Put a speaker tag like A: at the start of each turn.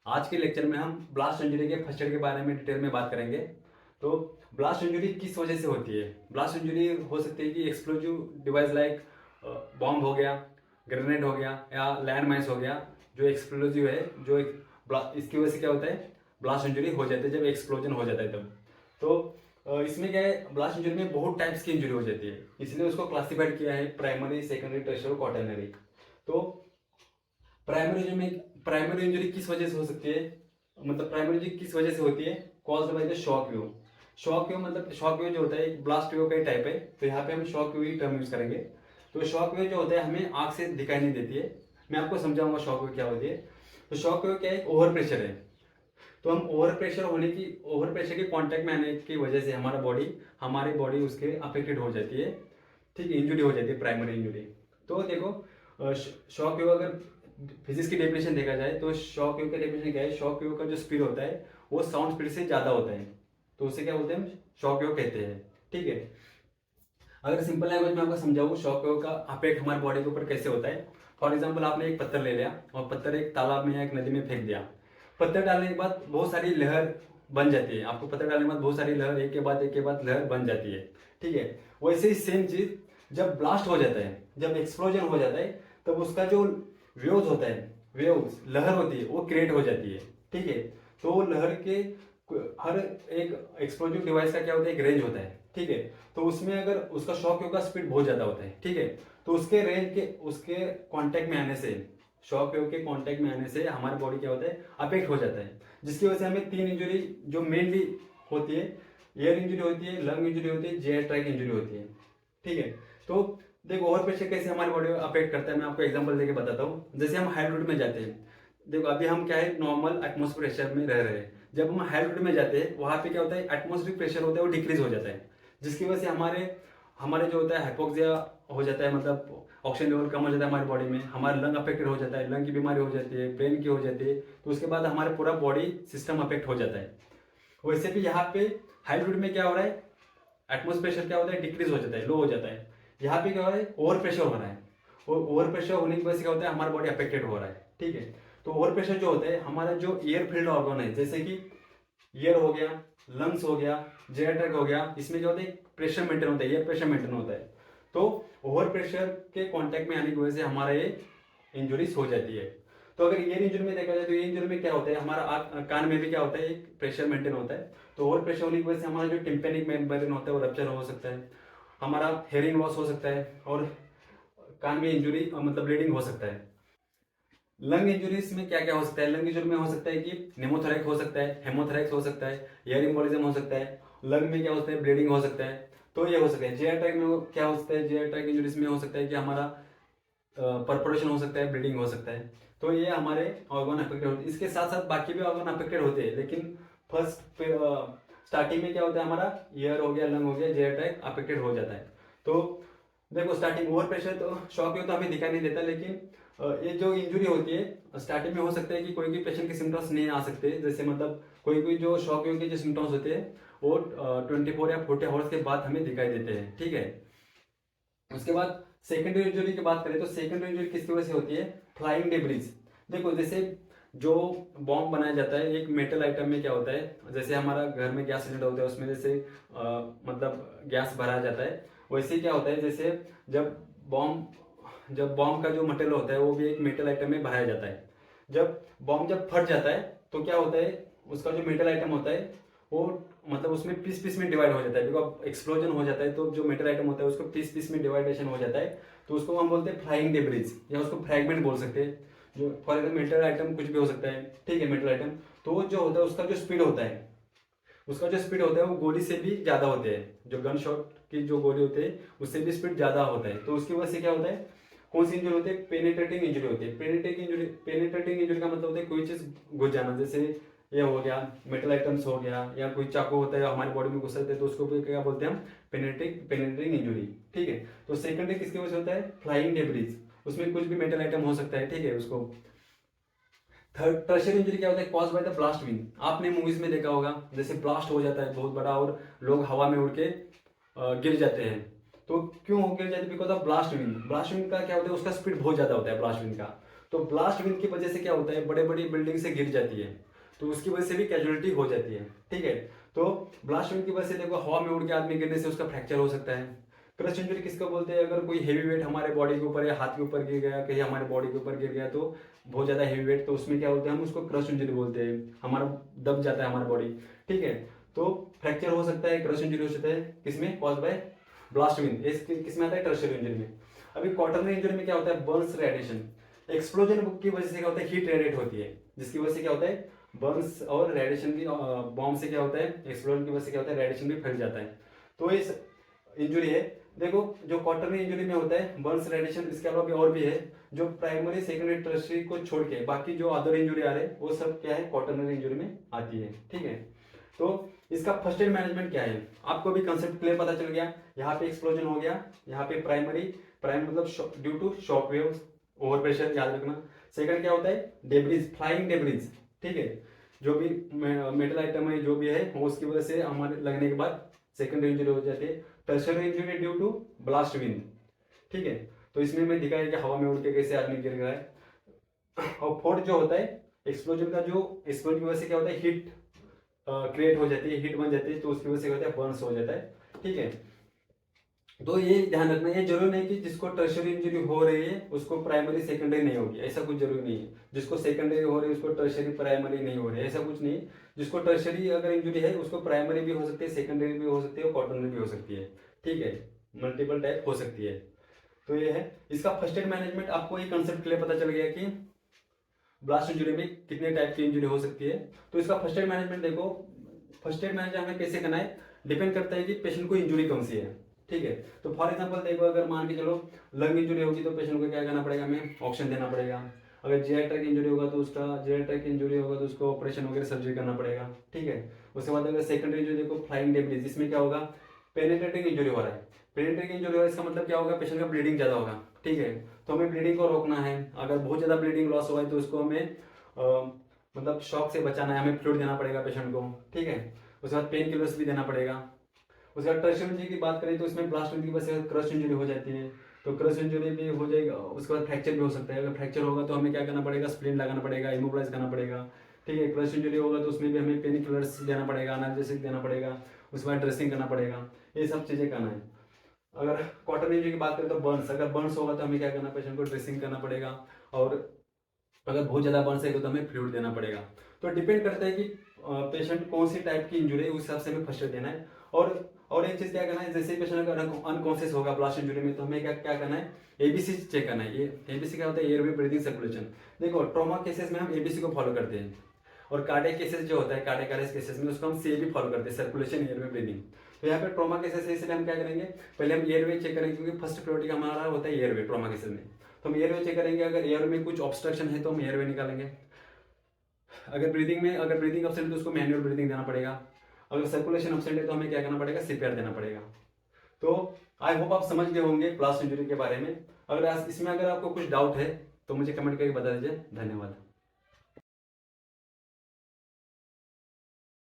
A: आज के लेक्चर में हम ब्लास्ट इंजरी के फर्स्ट एड के बारे में डिटेल में बात करेंगे। तो ब्लास्ट इंजरी किस वजह से होती है? ब्लास्ट इंजरी हो सकती है कि एक्सप्लोजिव डिवाइस लाइक बॉम्ब हो गया, ग्रेनेड हो गया या लैंड माइंस हो गया, जो एक्सप्लोजिव है, इसकी वजह से क्या होता है, ब्लास्ट इंजरी हो जाती है जब एक्सप्लोजन हो जाता है तब। तो इसमें क्या है, ब्लास्ट इंजरी में बहुत टाइप्स की इंजरी हो जाती है, इसलिए उसको क्लासिफाइड किया है प्राइमरी, सेकेंडरी, टर्शियरी, क्वाटरनरी। तो प्राइमरी इंजरी किस वजह से हो सकती है, मतलब प्राइमरी इंजरी किस वजह से होती है? Caused by the shock wave. Shock wave मतलब शॉक वेव जो होता है एक ब्लास्ट वेव का ही टाइप है, तो यहाँ पे हम शॉक वेव ही टर्म यूज करेंगे। तो शॉक वेव जो होता है हमें आंख से दिखाई नहीं देती है। मैं आपको समझाऊंगा शॉक वेव क्या होती है। तो शॉक वेव क्या है, ओवर प्रेशर है। तो हम ओवर प्रेशर के कांटेक्ट में आने की वजह से हमारी बॉडी उसके अफेक्टेड हो जाती है। ठीक है, इंजुरी हो जाती है, प्राइमरी इंजुरी। तो देखो, शॉक वेव अगर फिजिक्स की डेफिनेशन देखा जाए तो शॉक वेव का डेफिनेशन क्या है, शॉक वेव का जो स्पीड होता है वो साउंड स्पीड से ज़्यादा होता है, तो उसे क्या बोलते हैं, शॉक वेव कहते हैं। ठीक है, अगर सिंपल लैंग्वेज में आपको समझाऊँ शॉक वेव का अफेक्ट हमारी बॉडी के ऊपर कैसे होता है। फॉर एग्जाम्पल, आपने एक पत्थर ले लिया और पत्थर एक तालाब में या एक नदी में फेंक दिया। पत्थर डालने के बाद बहुत सारी लहर बन जाती है, आपको पत्थर डालने के बाद बहुत सारी लहर एक के बाद लहर बन जाती है। ठीक है, वैसे ही सेम चीज जब ब्लास्ट हो जाता है, जब एक्सप्लोजन हो जाता है, तब उसका जो वेव्स होता है, वेव्स लहर होती है, वो क्रिएट हो जाती है। ठीक है, तो वो लहर के हर एक एक्सप्लोजिव डिवाइस का क्या होता है, एक रेंज होता है। ठीक है, तो उसमें अगर उसका शॉक वेव का स्पीड बहुत ज्यादा होता है, ठीक है, तो उसके कांटेक्ट में आने से, शॉक वेव के कांटेक्ट में आने से हमारी बॉडी क्या होता है, अफेक्ट हो जाता है, जिसकी वजह से हमें तीन इंजरी जो मेनली होती है, एयर इंजरी होती है, लंग इंजरी होती है, जेआई ट्रैक इंजरी होती है। ठीक है, तो देखो ओवर प्रेशर कैसे हमारी बॉडी को अफेक्ट करता है, मैं आपको एग्जांपल देके बताता हूँ। जैसे हम हाई एल्टीट्यूड में जाते हैं, देखो अभी हम क्या है, नॉर्मल एटमॉस्फेयर प्रेशर में रह रहे हैं। जब हम हाई एल्टीट्यूड में जाते हैं, वहां पे क्या होता है, एटमॉस्फेरिक प्रेशर होता है वो डिक्रीज हो जाता है, जिसकी वजह से हमारे हमारे जो होता है हाइपोक्सिया हो जाता है, मतलब ऑक्सीजन लेवल कम हो जाता है हमारी बॉडी में, हमारा लंग अफेक्टेड हो जाता है, लंग की बीमारी हो जाती है, ब्रेन की हो जाती है, तो उसके बाद हमारे पूरा बॉडी सिस्टम अफेक्ट हो जाता है। वैसे भी यहाँ पे हाई एल्टीट्यूड में क्या हो रहा है, एटमोस्फेयर प्रेशर क्या होता है, डिक्रीज हो जाता है, लो हो जाता है। यहाँ पे क्या हो रहा है, ओवर प्रेशर हो रहा है, और ओवर प्रेशर होने की वजह से क्या होता है, हमारा बॉडी अफेक्टेड हो रहा है। ठीक है, तो ओवर प्रेशर जो होता है, हमारा जो एयर फील्ड ऑर्गन है, जैसे कि ईयर हो गया, लंग्स हो गया, जेनेटर हो गया, इसमें जो होता है प्रेशर मेंटेन होता है, एयर प्रेशर मेंटेन होता है। तो ओवर प्रेशर के कांटेक्ट में आने की वजह से हमारा ये इंजुरीज हो जाती है। तो अगर ईयर इंजरी में देखा जाए तो ईयर इंजरी में क्या होता है, हमारा कान में भी क्या होता है, एक प्रेशर मेंटेन होता है। तो ओवर प्रेशर होने की वजह से हमारा जो टिम्पेनिक मेम्ब्रेन होता है वो रप्चर हो सकता है, हमारा हेयरिंग लॉस हो सकता है, और कान में इंजुरी मतलब ब्लीडिंग हो सकता है। लंग इंजुरीज में क्या क्या हो सकता है, लंग इंजुरी में हो सकता है कि निमोथोरैक्स हो सकता है, हेमोथोरैक्स हो सकता है, एयर एम्बोलिज्म हो सकता है, लंग में क्या होता है, ब्लीडिंग हो सकता है। तो ये हो सकता है। जेआई ट्रैक में क्या हो सकता है, जेआई ट्रैक इंजुरीज में हो सकता है कि हमारा परफोरेशन हो सकता है, ब्लीडिंग हो सकता है। तो ये हमारे ऑर्गन अफेक्टेड होते हैं, इसके साथ साथ बाकी भी ऑर्गन अफेक्टेड होते हैं, लेकिन फर्स्ट स्टार्टिंग में क्या होता है, हमारा ईयर हो गया, लंग हो गया, जेआई ट्रैक अफेक्टेड हो जाता है। तो देखो स्टार्टिंग ओवर प्रेशर तो शॉक वेव तो हमें दिखाई नहीं देता, लेकिन ये जो इंजुरी होती है स्टार्टिंग में हो सकता है कि कोई भी पेशेंट के सिम्टम्स नहीं आ सकते, जैसे मतलब कोई कोई जो शॉक वेव के जो सिम्टम्स होते हैं वो 24 या 40 आवर्स के बाद हमें दिखाई देते हैं। ठीक है, उसके बाद सेकेंडरी इंजरी की बात करें तो सेकेंडरी इंजरी किसकी वजह से होती है, फ्लाइंग डेब्रिज। देखो जैसे जो बॉम्ब बनाया जाता है एक मेटल आइटम में क्या होता है, जैसे हमारा घर में गैस सिलेंडर होता है उसमें जैसे मतलब गैस भराया जाता है, वैसे क्या होता है, जैसे जब बॉम्ब का जो मटेरियल होता है वो भी एक मेटल आइटम में भराया जाता है। जब फट जाता है तो क्या होता है, उसका जो मेटल आइटम होता है वो मतलब उसमें पीस पीस में डिवाइड हो जाता है, बिकॉज एक्सप्लोजन हो जाता है तो जो मेटल आइटम होता है उसको पीस पीस में डिवाइडेशन हो जाता है, तो उसको हम बोलते हैं फ्लाइंग डेब्रिज, या उसको फ्रैगमेंट बोल सकते हैं। जो फॉर एग्जाम्पल मेटल आइटम कुछ भी हो सकता है, ठीक है, मेटल आइटम। तो वो जो होता है उसका जो स्पीड होता है वो गोली से भी ज्यादा होते हैं, जो गन शॉट की जो गोली होते हैं उससे भी स्पीड ज्यादा होता है। तो उसकी वजह से क्या होता है, कौन सी इंजरी होती है, पेनिट्रेटिंग इंजरी होती है। पेनिट्रेटिंग इंजरी का मतलब होता है कोई चीज घुस जाना, जैसे ये हो गया, मेटल आइटम्स हो गया, या कोई चाकू होता है हमारी बॉडी में घुस सकते हैं, तो उसको भी क्या बोलते हैं हम, पेनिट्रेटिंग इंजरी। ठीक है, तो सेकेंडरी किसकी वजह से होता है, फ्लाइंग डेब्रिज, उसमें कुछ भी मेटल आइटम हो सकता है। ठीक है, उसको थर्ड टर्शियरी इंजरी क्या होता है, cause by the blast wind. आपने मूवीज में देखा होगा, जैसे ब्लास्ट हो जाता है बहुत बड़ा और लोग हवा में उड़ के गिर जाते हैं। तो क्यों गिर जाते हैं, because of blast wind. Blast wind का क्या होता है, उसका स्पीड बहुत ज्यादा होता है ब्लास्ट विंड का। तो ब्लास्ट विंड की वजह से क्या होता है, बड़े बड़ी बिल्डिंग से गिर जाती है, तो उसकी वजह से भी कैजुअलिटी हो जाती है। ठीक है, तो ब्लास्ट विंड की वजह से देखो हवा में उड़ के आदमी गिरने से उसका फ्रैक्चर हो सकता है। क्रश इंजरी किसको बोलते हैं, अगर कोई हेवी वेट हमारे बॉडी के ऊपर या हाथ के ऊपर गिर गया, कहीं हमारे बॉडी के ऊपर गिर गया तो बहुत ज्यादा हेवी वेट, तो उसमें क्या बोलते हैं हम उसको क्रश इंजरी बोलते हैं, हमारा दब जाता है हमारा बॉडी। ठीक है, तो फ्रैक्चर हो सकता है, क्रश इंजरी हो सकता है, किसमें, कॉज बाय ब्लास्ट विंड, किसमें आता है, टर्शियरी इंजरी में। अभी क्वार्टरनरी इंजरी में क्या होता है, बर्न्स रेडिएशन, एक्सप्लोजन की वजह से क्या होता है, हीट रेडिएट होती है, जिसकी वजह से क्या होता है, बर्न्स और रेडिएशन की बॉम्ब से क्या होता है, एक्सप्लोजन की वजह से क्या होता है, रेडिएशन भी फैल जाता है। तो इस इंजरी है, देखो जो क्वार्टरनरी इंजरी में होता है बर्न्स रेडिएशन, इसके अलावा भी और भी है, जो प्राइमरी सेकेंडरी टर्शियरी को छोड़ के बाकी जो अदर इंजरी आ रहे हैं वो सब क्या है, क्वार्टरनरी इंजरी में आती है। ठीक है, तो इसका फर्स्ट एड मैनेजमेंट क्या है, आपको भी कंसेप्ट क्लियर पता चल गया। यहाँ पे एक्सप्लोजन हो गया, यहाँ पे प्राइम मतलब due to shock waves, over pressure, याद रखना। सेकंड क्या होता है, डेब्रिज, फ्लाइंग डेब्रिज। ठीक है, जो भी मेटल आइटम है जो भी है वो उसकी वजह से हमारे लगने के बाद सेकेंडरी इंजरी हो जाती है। Tertiary injury due to blast wind. ठीक है, तो इसमें मैं दिखाया कि हवा में उड़ के कैसे आदमी गिर गया है। और फोर्थ जो होता है एक्सप्लोजन का, जो एक्सप्लोजन की वजह से क्या होता है, हीट क्रिएट हो जाती है, हीट बन जाती है, तो उसकी वजह से क्या होता है, बर्न्स हो जाता है। ठीक है, तो ये ध्यान रखना, ये जरूरी नहीं कि जिसको टर्शियरी इंजरी हो रही है उसको प्राइमरी सेकेंडरी नहीं होगी, ऐसा कुछ जरूरी नहीं है। जिसको सेकेंडरी हो रही है उसको टर्शियरी प्राइमरी नहीं हो रही है, ऐसा कुछ नहीं है। जिसको टर्शियरी अगर इंजरी है उसको प्राइमरी भी हो सकती है, सेकेंडरी भी हो सकती है, और क्वार्टरनरी भी हो सकती है। ठीक है, मल्टीपल टाइप हो सकती है। तो ये है इसका फर्स्ट एड मैनेजमेंट। आपको ये कंसेप्ट क्लियर पता चल गया कि ब्लास्ट इंजरी में कितने टाइप की इंजरी हो सकती है। तो इसका फर्स्ट एड मैनेजमेंट देखो, फर्स्ट एड मैनेजमेंट हमें कैसे करना है, डिपेंड करता है कि पेशेंट को इंजरी कौन सी है। ठीक है, तो फॉर एग्जांपल देखो, अगर मान के चलो लंग इंजरी होगी तो पेशेंट को क्या करना पड़ेगा, हमें ऑक्सीजन देना पड़ेगा। अगर जीआई ट्रैक्ट इंजरी होगा तो उसका जीआई ट्रैक्ट इंजरी होगा तो उसको ऑपरेशन वगैरह सर्जरी करना पड़ेगा। ठीक है, उसके बाद अगर सेकेंडरी इंजरी देखो, फ्लाइंग डेब्रिज, इसमें क्या होगा, पेनिट्रेटिंग इंजरी हो रहा है। पेनिट्रेटिंग इंजरी हो रहा है इसका मतलब क्या होगा, पेशेंट का ब्लीडिंग ज्यादा होगा। ठीक है, तो हमें ब्लीडिंग को रोकना है। अगर बहुत ज्यादा ब्लीडिंग लॉस हुआ है तो उसको हमें मतलब शॉक से बचाना है, हमें फ्लूइड देना पड़ेगा पेशेंट को। ठीक है, उसके बाद पेन किलर्स भी देना पड़ेगा। उसके बाद टर्शियरी इंजरी की बात करें तो इसमें ब्लास्ट इंजरी की वजह से क्रश इंजरी हो जाती है, तो क्रश इंजरी भी हो जाएगा। उसके बाद फ्रैक्चर भी हो सकता है, अगर फ्रैक्चर होगा तो हमें क्या करना पड़ेगा, स्प्लिन लगाना पड़ेगा, इमोबिलाइज करना पड़ेगा। ठीक है, क्रश इंजरी होगा तो उसमें भी हमें पेन किलर्स देना पड़ेगा, एनाल्जेसिक देना पड़ेगा, उसके बाद ड्रेसिंग करना पड़ेगा, ये सब चीज़ें करना है। अगर क्वार्टर इंजरी की बात करें तो बर्न्स, अगर बर्न्स होगा तो हमें क्या करना, पेशेंट को ड्रेसिंग करना पड़ेगा, और अगर बहुत ज़्यादा बर्न्स है तो हमें फ्लूइड देना पड़ेगा। तो डिपेंड करता है कि पेशेंट कौन सी टाइप की इंजरी है, उस हिसाब से हमें फर्स्ट एड देना है। और एक चीज़ क्या करना है, जैसे पेशेंट अगर अनकॉन्शियस होगा ब्लास्ट इंजरी में तो हमें क्या क्या करना है, एबीसी चेक करना है। ये एबीसी क्या होता है, एयरवे ब्रीदिंग सर्कुलेशन। देखो ट्रॉमा केसेस में हम एबीसी को फॉलो करते हैं, और कार्डियक केसेस जो होता है, कार्डियक अरेस्ट केसेस में उसको हम सीएबी फॉलो करते हैं, सर्कुलेशन एयरवे ब्रीदिंग। तो यहाँ पे ट्रॉमा केसेस है इसलिए हम क्या करेंगे, पहले हम एयरवे चेक करेंगे, क्योंकि फर्स्ट प्रायोरिटी हमारा होता है एयरवे ट्रॉमा केसेस में। तो हम एयरवे चेक करेंगे, अगर एयर में कुछ ऑब्स्ट्रक्शन है तो हम एयरवे निकालेंगे। अगर ब्रीदिंग अपसेंट है तो उसको मैनुअल ब्रीदिंग देना पड़ेगा। अगर सर्कुलेशन अपसेंट है तो हमें क्या करना पड़ेगा, सीपीआर देना पड़ेगा। तो आई होप आप समझ गए होंगे ब्लास्ट इंजरी के बारे में। अगर इसमें अगर आपको कुछ डाउट है तो मुझे कमेंट करके बता दीजिए। धन्यवाद।